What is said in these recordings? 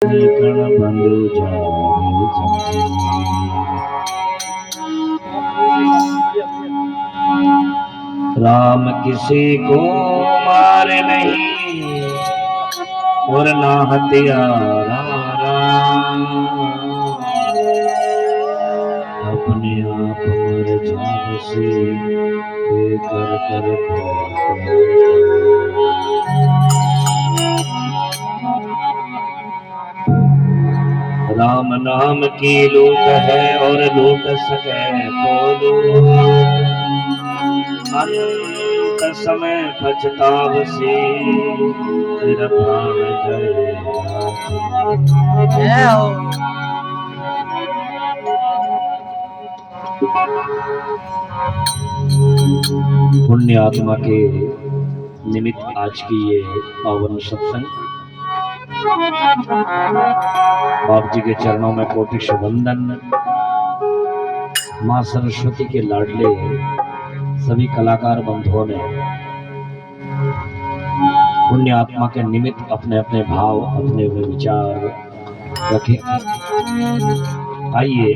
कण बंधु जावे जंजीर। राम किसी को मारे नहीं और ना हथियारा राम, अपने आप मर जावे से कर कर राम नाम की लूट है और लूट सके तो लूट, अंत समय पछताव से तेरा प्राण जय। पुण्य आत्मा के निमित्त आज की ये पावन सत्संग बाप जी के चरणों में कोटि शुभंदन। मां सरस्वती के लाडले सभी कलाकार बंधुओं ने पुण्य आत्मा के निमित्त अपने अपने भाव अपने अपने विचार रखे। आइए,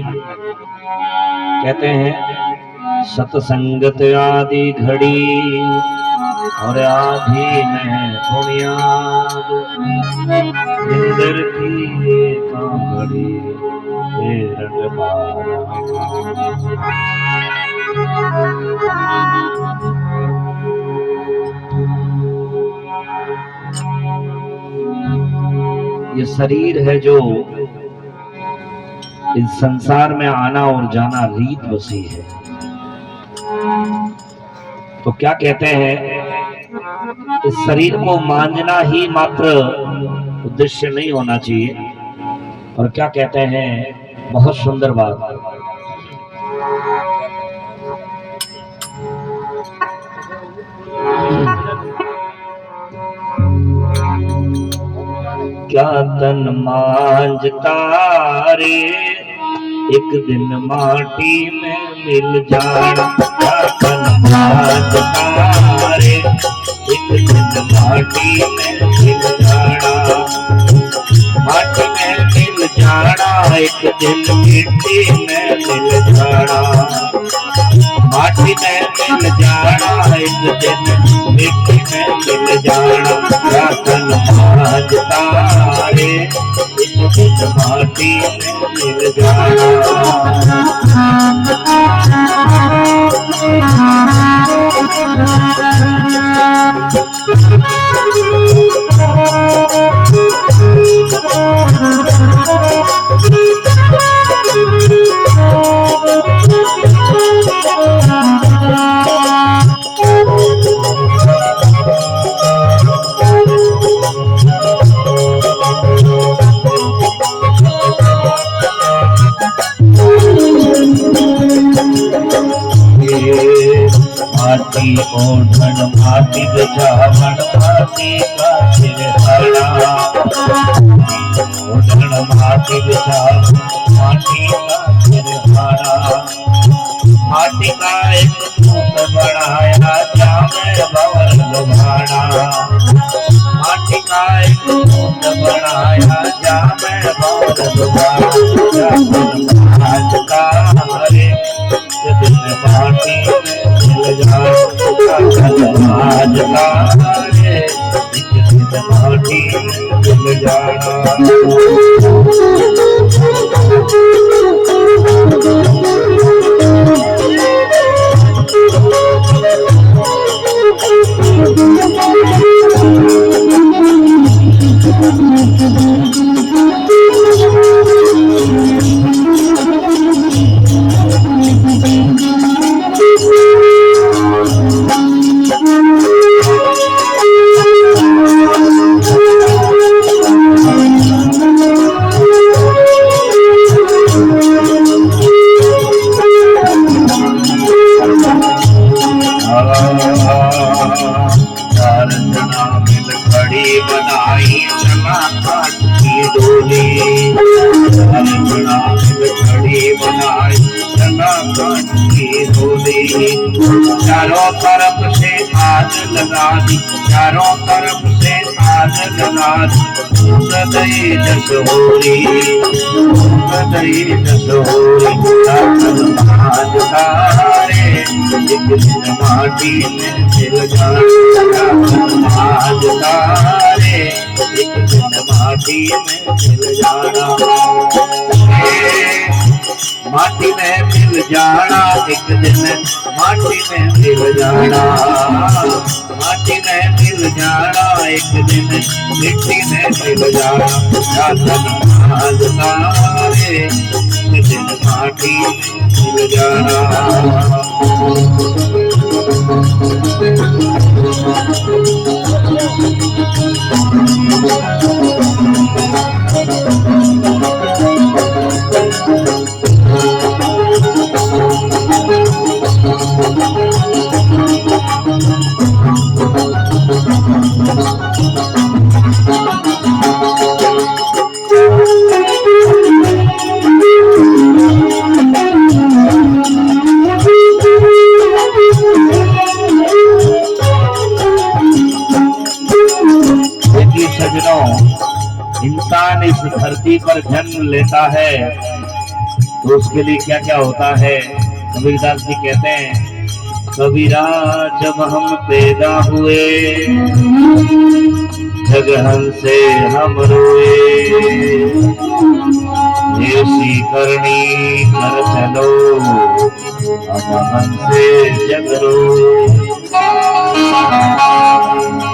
कहते हैं सत्संगत आदि घड़ी और आधी में बुनियाद, इंदर की घड़ी ये शरीर है जो इस संसार में आना और जाना रीत बसी है। तो क्या कहते हैं, इस शरीर को मांझना ही मात्र उद्देश्य नहीं होना चाहिए। और क्या कहते हैं, बहुत सुंदर बात, क्या तन मांझता रे एक दिन माटी में मिल जाना, क्या तन मांझता रे एक दिन माटी में मिल जाना, माटी में मिल जाना एक दिन मिट्टी में मिल जाना, माटी में मिल जाना एक दिन मिट्टी में मिल जाना, क्या तन मांझता रे एक दिन माटी में मिल जाना। माटी ओढ़न माटी बजावन माटी का सिरहारा, ओढ़न माटी बजावन माटी का सिरहारा, माटी का एक भूत बढ़ाया जामे भवर लुभाना, माटी का एक भूत बढ़ाया जामे भवर लुभाना, आज का हरे दिन माटी मिल जाना, आज का रे एक दिन माटी मिल जाना। बनाई चला काट की डोली, घड़ी बनाई कलाकांड की होली। चारों तरफ से आग लगा दी, चारों तरफ से आग लगा दी, गई जस होरी, गई जस होरी। आज तारे एक दिन माटी में मिल जाना, आज तारे एक दिन माटी में मिल जाना, माटी में मिल जाना, एक दिन माटी में मिल जाना, माटी में मिल जाना, एक दिन मिट्टी में मिल जाना। आज तारे एक दिन माटी में मिल जाना। इंसान इस धरती पर जन्म लेता है तो उसके लिए क्या क्या होता है। कबीरदास जी कहते हैं, कबीरा जब हम पैदा हुए जगहन से हम रोए, ऐसी करनी कर चलो हम से जग रोए।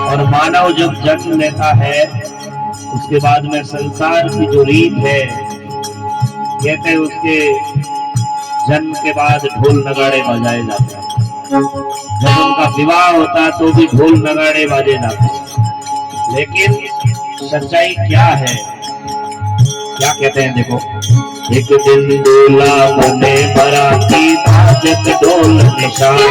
और मानव जब जन्म लेता है उसके बाद में संसार की जो रीत है, कहते हैं उसके जन्म के बाद ढोल नगाड़े बजाए जाते हैं। जब उनका विवाह होता है तो भी ढोल नगाड़े बाजे जाते हैं। लेकिन सच्चाई क्या है, क्या कहते हैं देखो, एक दिन दूल्हा बने बराती बाजत ढोल निशाना,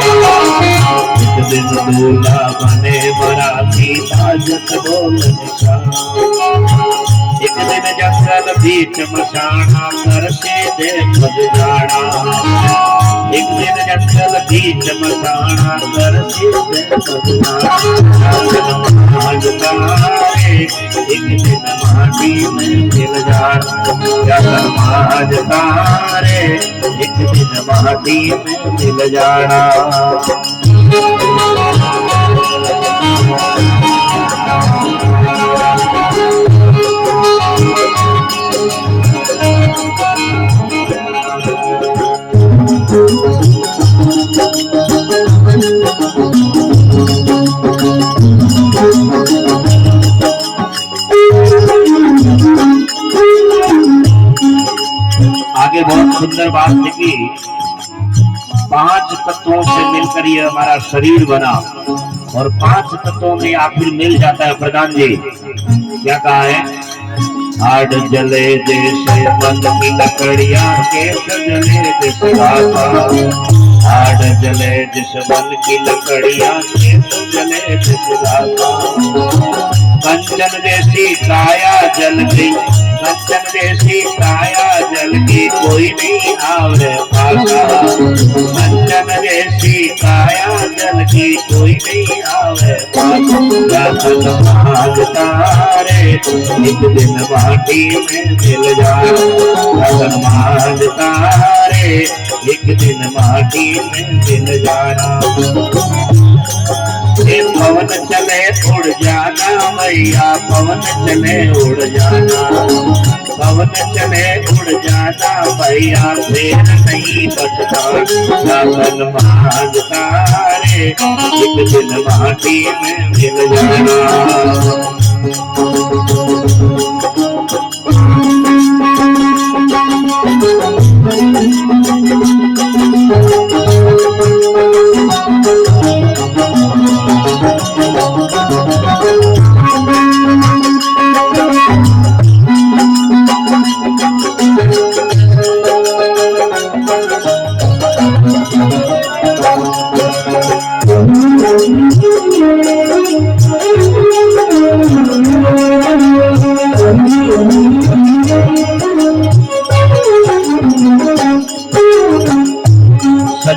एक दिन दूल्हा बने बराती बाजत ढोल निशाना, एक दिन जंगल बीच मशाना कर से देख जाना, एक दिन जंगल बीच मशाना कर से देख जाना, एक दिन माटी में मिल जाना, आज तारे एक दिन माटी में मिल जाना। आगे बहुत सुंदर बात लिखी, 5 तत्वों से मिलकर ये हमारा शरीर बना और 5 तत्वों में आखिर मिल जाता है। प्रधान जी क्या कहा है, हाड जले जैसे मन की लकड़ियां, केस जले जैसे राता, हाड जले जिस मन की लकड़ियां, केस जले जैसे राता, कंचन जैसी काया जल गई, कंचन जैसी काया जल की कोई नहीं आवरे पासा, कंचन जैसी काया जल की कोई नहीं आवरे पासा, आज तारे एक दिन माटी में मिल जाना, आज तारे एक दिन माटी में मिल जाना। पवन चले उड़ जाना भैया, पवन चले उड़ जाना, पवन चले उड़ जाना भैया, फिर नहीं बचता लगन माज तारे एक दिन माटी में मिल जाना।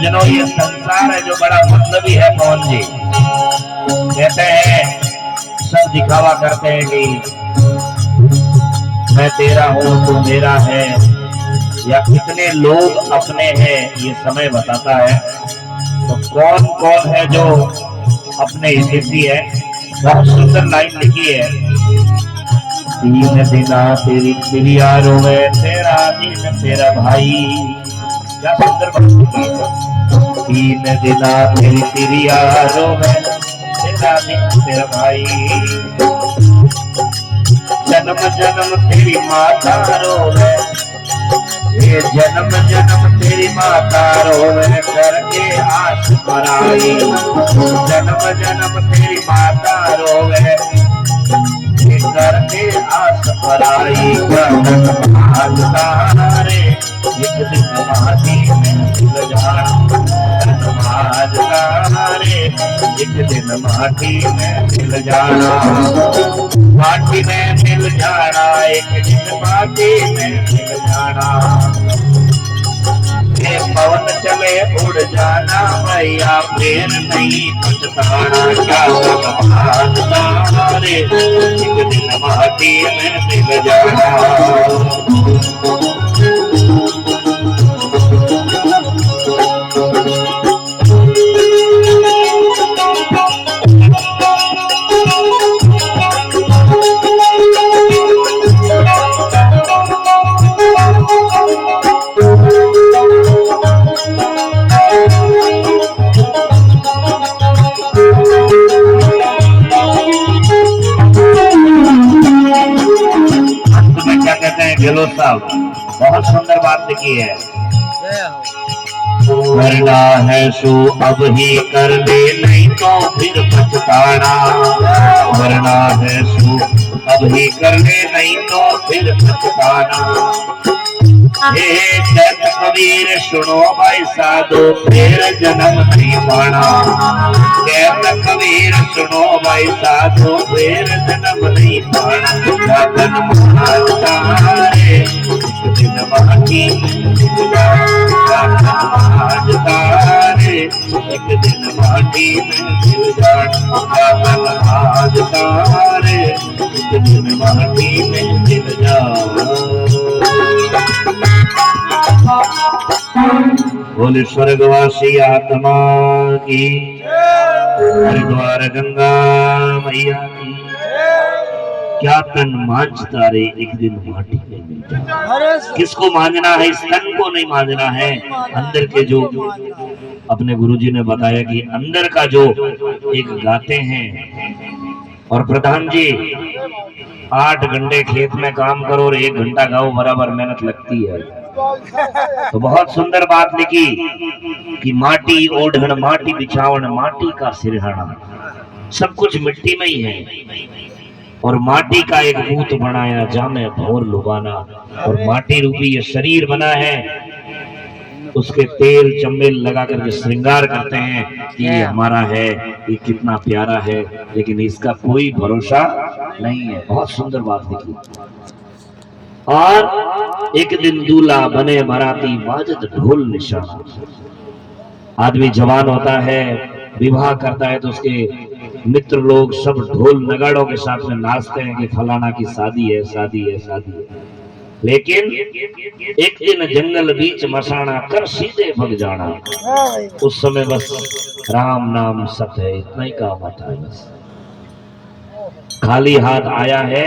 सजनों ये संसार है जो बड़ा मतलबी है। कौन जी कहते हैं, सब दिखावा करते हैं कि मैं तेरा हूं तू मेरा है, या कितने लोग अपने हैं ये समय बताता है। तो कौन कौन है जो अपने हिस्सी है। बहुत सुंदर लाइन लिखी है, तीन दिना तेरी प्रिया रोवे तेरा दिन तेरा भाई। क्या सुंदर बात लिखी है, तीन दिना तेरी प्रिया रोवे तेरा दिन तेरा भाई। जन्म जन्म तेरी माता रोवे, ये जन्म जन्म तेरी माता रोवे करके आस पराई। जन्म जन्म तेरी माता रोवे करके आस पराई। रे एक दिन माटी में मिल जाना, रे एक दिन माटी में मिल जाना, माटी में मिल जाना, एक दिन माटी में मिल जाना। ये पवन चले उड़ जाना भैया फिर नहीं पछताना। क्या रे एक दिन माटी में मिल जाना। गहलोत साहब बहुत सुंदर बात लिखी है, करना है सो अब ही कर ले नहीं तो फिर पछताना। करना है सो अब ही कर ले नहीं तो फिर पछताना। हे कहत कबीर सुनो भाई साधो फिर जन्म नहीं पाना। कहत कबीर सुनो भाई साधो फिर जन्म नहीं पाना। दिन माटी एक दिन माटी में मिल जाना, एक दिन माटी में मिल जाना। बोले स्वर्गवासी आत्मा की, हरिद्वार गंगा मैया की। क्या तन मांझता रे एक दिन माटी में मिल जाए। किसको मांझना है? इस तन को नहीं मांझना है, अंदर के जो अपने गुरुजी ने बताया कि अंदर का जो एक गाते हैं। और प्रधान जी 8 घंटे खेत में काम करो और 1 घंटा गाओ, बराबर मेहनत लगती है। तो बहुत सुंदर बात लिखी कि माटी ओढ़न माटी बिछावन माटी का सिरहाना। सब कुछ मिट्टी में ही है और माटी का एक भूत बनाया जाने भोर लुभाना। और माटी रूपी ये शरीर बना है, उसके तेल चमेल लगाकर जो श्रृंगार करते हैं कि ये हमारा है, ये कितना प्यारा है, लेकिन इसका कोई भरोसा नहीं है। बहुत सुंदर बात लिखी। और एक दिन दूल्हा बने बराती बाजत ढोल निशाना। आदमी जवान होता है, विवाह करता है तो उसके मित्र लोग सब ढोल नगाड़ों के साथ में नाचते हैं कि फलाना की शादी है, शादी है, शादी है। लेकिन एक दिन जंगल बीच मसाना कर सीधे भग जाना। उस समय बस राम नाम सत है, इतना ही काम आता है। बस खाली हाथ आया है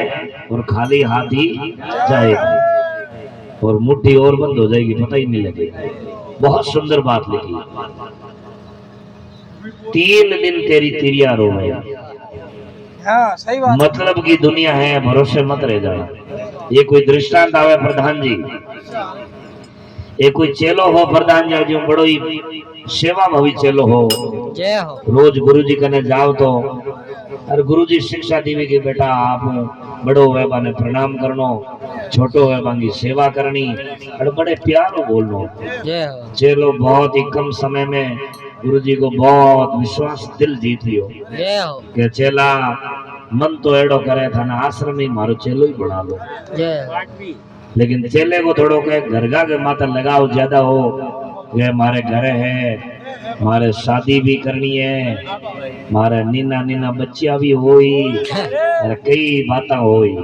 और खाली हाथ ही जाएगा, और मुट्ठी और बंद हो जाएगी, पता ही नहीं लगेगा। बहुत सुंदर बात लिखी। 3 दिन तेरी तिरिया रोवे। हाँ, सही बात। मतलब की दुनिया है, भरोसे मत रह जाना। ये कोई दृष्टांत आवे प्रधान जी, ये कोई चेलो हो प्रधान जी जो बड़ो ही सेवा भावी चेलो हो, रोज गुरुजी कने जाओ तो और गुरुजी शिक्षा दीवी कि बेटा आप बड़ो है बाने प्रणाम करनो, छोटो है बांगी सेवा करनी, और बड़े प्यारो बोलनो। चेलो बहुत ही कम समय में गुरुजी को बहुत विश्वास दिल जीत लियो कि चेला मन तो एडो करे था ना आश्रम ही मारो चेलो ही बना लो। लेकिन चेले को थोड़ो के घरगा के माता लगाव ज्यादा हो ये मारे घर है, मारे शादी भी करनी है, मारे नीना नीना बच्चिया भी होई और कई बातें होई,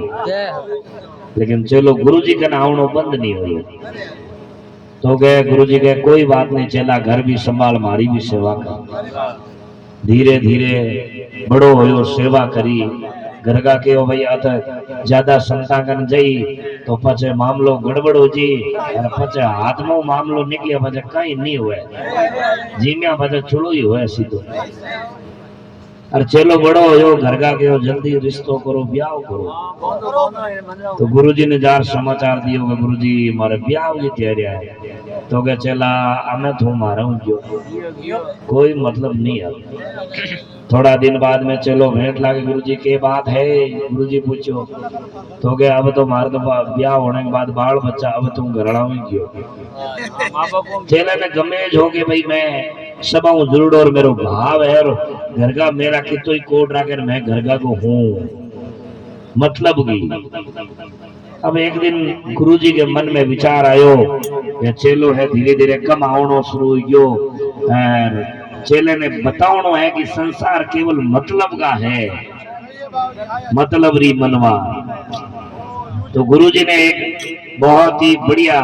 लेकिन चलो गुरुजी का आवणो बंद नहीं हुई। तो गए गुरुजी के कोई बात नहीं, चला घर भी संभाल, मारी भी सेवा कर। धीरे धीरे बड़ो होयो, सेवा करी। घरगा के ओ भाई आत ज्यादा संतागन जई तो पछे मामलो गड़बड़ हो जी, और पछे हाथ में मामलो निकले पछे कई नहीं हुए, जीम्या पछे चुड़ो ही हुए सीधो। और चलो बड़ो हो घरगा के जल्दी रिश्तो करो, ब्याह करो। तो गुरुजी ने जार समाचार दियो कि गुरुजी मारे ब्याह की तैयारी है। तो के चला हमें तो मारा हूं जो कोई मतलब नहीं है। थोड़ा दिन बाद में चलो भेंट लागे, गुरुजी के बात है, गुरुजी पूछो। तो के अब तो मारे तो ब्याह होने के बाद बाल बच्चा, अब तुम घरड़ा में क्यों। चेला ने गमेज हो के भाई मैं सब हूँ जरूर, और मेरो भाव है, और घर का मेरा कितो ही कोट रहा, मैं घर का को हूँ मतलब की। अब एक दिन गुरुजी के मन में विचार आयो, ये चेलो है धीरे धीरे कम आवनो शुरू हो। चेले ने बतावनो है कि संसार केवल मतलब का है, मतलब री मनवा। तो गुरुजी ने एक बहुत ही बढ़िया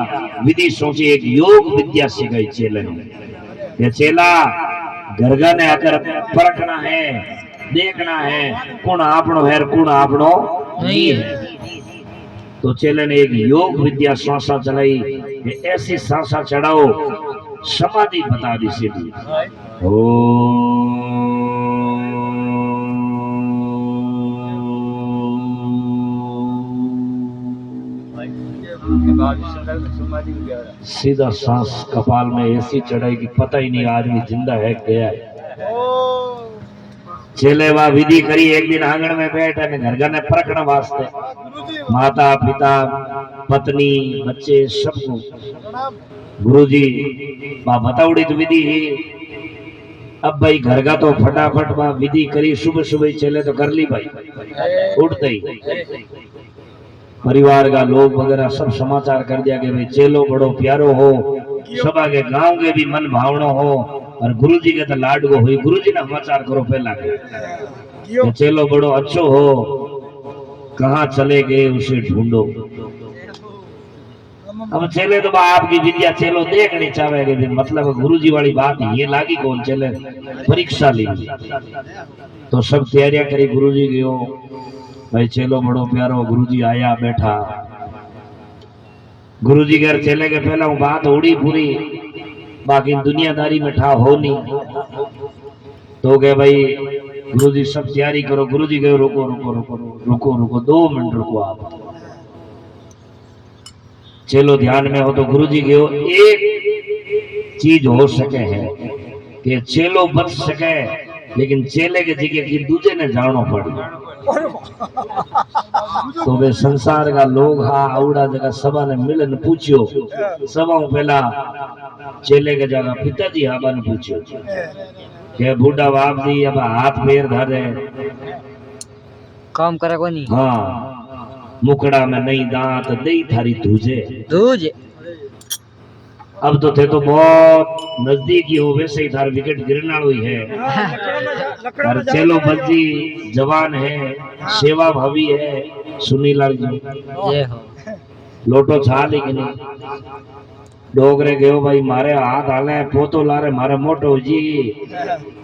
विधि सोची, एक योग विद्या सिखाई चेले ने। ये चेला घरगा ने आकर परखना है, देखना है कौन आपनो है कौन आपनो नहीं है। तो चेले ने एक योग विद्या सांसा चलाई, ऐसी सांसा चढ़ाओ समाधि बता दी सीधी। सीधा सांस कपाल में ऐसी चढ़ाई कि पता ही नहीं आदमी जिंदा है गया है। चेले वा विधि करी, एक दिन आंगन में बैठे ने घर ने परखण वास्ते माता पिता पत्नी बच्चे सबको गुरुजी बा बताउड़ी तो विधि ही। अब भाई घर का तो फटाफट वहां विधि करी, सुबह सुबह चले तो कर ली भाई, उठते ही परिवार का लोग वगैरह सब समाचार कर दिया कि भाई चेलो बड़ो प्यारो हो, सभा के गांव के भी मन भावनो हो, और गुरुजी के तो लाडगो हुई। गुरुजी ने समाचार करो पहला के चेलो बड़ो अच्छो हो, कहाँ चले गए उसे ढूंढो। अब चेले तो आपकी विद्या चेलो देखनी चाहे, मतलब गुरुजी वाली बात ये लागी कौन चले परीक्षा ली। तो सब तैयारियां करी, गुरुजी गयो भाई चेलो बड़ो प्यारो, गुरुजी आया बैठा। गुरुजी घर चले के पहला बात उड़ी पूरी, बाकी दुनियादारी में ठा हो नहीं। तो गए भाई गुरुजी सब तैयारी करो। गुरुजी गए रुको रुको रुको रुको रुको 2 मिनट रुको आप, चलो ध्यान में हो। तो गुरुजी गयो, एक चीज हो सके है कि चेलो बच सके, लेकिन चेले के जगह की दूजे ने जानो पड़ी। तो वे संसार का लोग हा आवड़ा जगह सभा ने मिलन पूछियो, सभा पहला चेले के जगह पिताजी हाबा ने पूछियो के बूढ़ा बाप जी अब हाथ पैर धरे काम करे कोनी। हाँ मुकड़ा में नहीं दांत दई थारी दूजे दूज। अब तो थे तो बहुत नजदीक ही हो, वैसे ही थार विकेट गिरना हुई है। और चलो बच्ची जवान है, सेवा भावी है, सुनीलाल जी लोटो छा लेकिन डोगरे गयो भाई मारे हाथ हाले पोतो लारे मारे मोटो जी,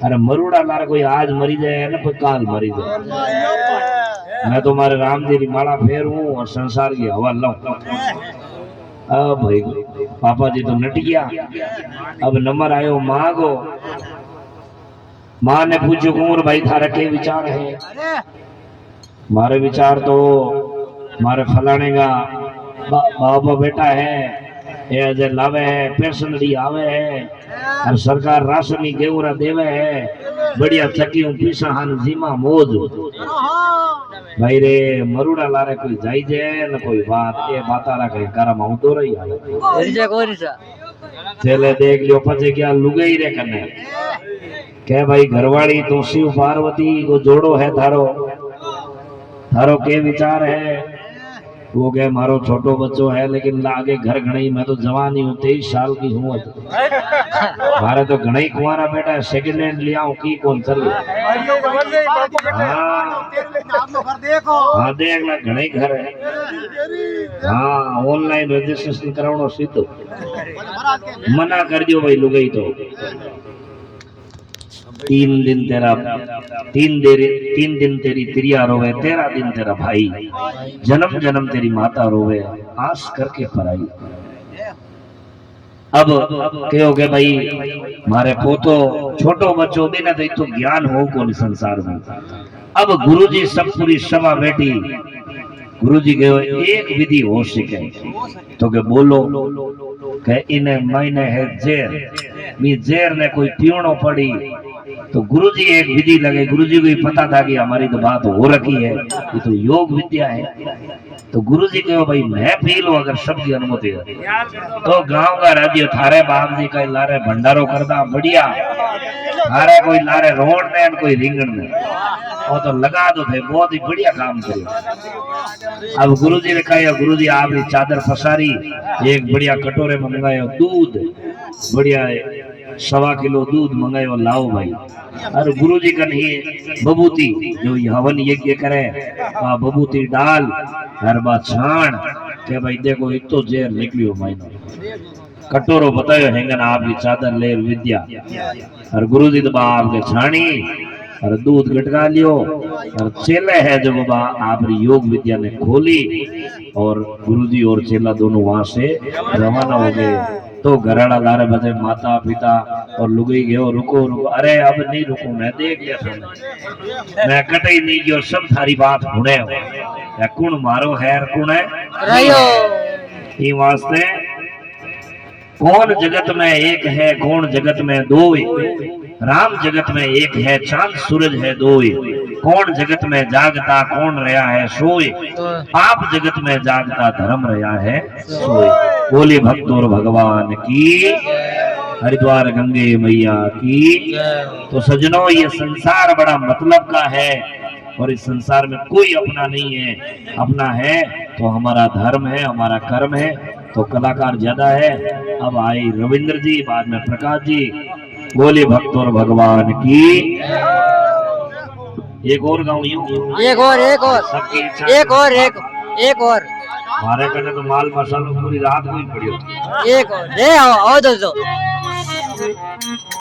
अरे मरुड़ा लारे कोई आज मरी जाए ना कोई काल मरी जाए। मैं तो मारे राम जी की माला फेरूं और संसार की हवा लूं। अब भाई पापा जी तो नट गया। अब नंबर आयो माँ को, माँ ने पूछो कुंवर भाई थारा के विचार है। मारे विचार तो मारे फलाने का बाबा बेटा है, ये अजय लावे है, पेंशनरी आवे है, और सरकार राशन गेवरा देवे है, बढ़िया थकी पीसा हान जीमा मौज। भाई रे मरुड़ा लारे कोई जाई जे न कोई बात ए बातारा कहीं करम आऊं तो रही हाल चले देख लियो पचे क्या लुगे ही रे कने के भाई घरवाली तो शिव पार्वती को जोड़ो है थारो, थारो के विचार है। वो कहे मारो छोटो बच्चो है लेकिन लागे घर घणी, मैं तो जवान ही हूँ, 23 साल की हूँ। मारे तो घणी कुंवारा बेटा है, सेकंड हैंड लिया हूँ की कौन चल। हाँ देख ला घणे घर है। हाँ ऑनलाइन रजिस्ट्रेशन करावनो सीधो मना कर दियो भाई लुगाई तो। 3 दिन तेरी प्रिया रोवे, 13 दिन तेरा भाई, जन्म जन्म तेरी माता रोवे, आस करके पराई। अब कहोगे भाई मारे पोतो छोटो बच्चो भी ना तो ज्ञान हो कौन संसार में। अब गुरुजी सब पूरी सभा बैठी, गुरुजी कहो एक विधि हो सके तो के बोलो के इन्हें महीने है जेर, मी जेर ने कोई पीवनो पड़ी तो गुरुजी एक विधि लगे। गुरुजी को भी पता था कि हमारी तो बात हो रखी है, ये तो योग विद्या है। तो गुरुजी कहो भाई मैं पी लो अगर सबकी अनुमति है तो गांव का राज्य थारे बाप जी का लारे भंडारो करदा बढ़िया, थारे कोई लारे रोड ने कोई रिंगण ने वो तो लगा दो थे, बहुत ही बढ़िया काम करे। अब गुरुजी ने कहा गुरुजी आपकी चादर फसारी, एक बढ़िया कटोरे में मंगायो दूध, बढ़िया 1.25 किलो दूध मंगायो लाओ भाई। और गुरुजी का नहीं बबूती जो हवन यज्ञ करे बबूती डाल हर बात छाण के भाई देखो एक तो जेर निकलियो मायनो कटोरो बतायो हेंगन आपकी चादर ले विद्या। और गुरुजी तो बाप के छाणी और दूध गटका लियो और चेले है जो बाबा आपरी योग विद्या ने खोली और गुरुजी और चेला दोनों वहां से रवाना हो गए। तो घराड़ा लारे बजे माता पिता और लुगई गयो रुको रुको, अरे अब नहीं रुको मैं देख लिया था मैं कटई नहीं गयो, सब थारी बात हुने हो कुण मारो हैर कुण है रहियो। ई वास्ते कौन जगत में एक है कौन जगत में दो, राम जगत में एक है चांद सूरज है दो, कौन जगत में जागता कौन रहा है सोए, आप जगत में जागता धर्म रहा है सोए। बोले भक्त और भगवान की, हरिद्वार गंगे मैया की। तो सजनों ये संसार बड़ा मतलब का है और इस संसार में कोई अपना नहीं है, अपना है तो हमारा धर्म है हमारा कर्म है। तो कलाकार ज्यादा है, अब आए रविंद्र जी बाद में प्रकाश जी। बोले भक्त और भगवान की। एक और गाँव एक और हमारे करने तो माल मसालो पूरी रात को ही पड़ी एक और ले आओ दो